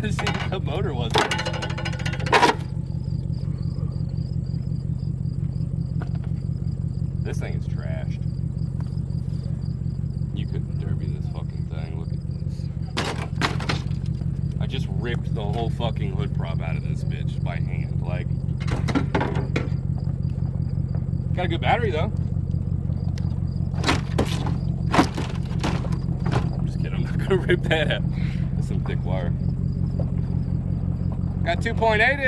wanted to see what the motor was. This thing is trashed. You couldn't derby this fucking thing. Look at this. I just ripped the whole fucking hood prop out of this bitch by hand. Like, got a good battery though. I'm just kidding. I'm not gonna rip that out. That's some thick wire. Got 2.8 in.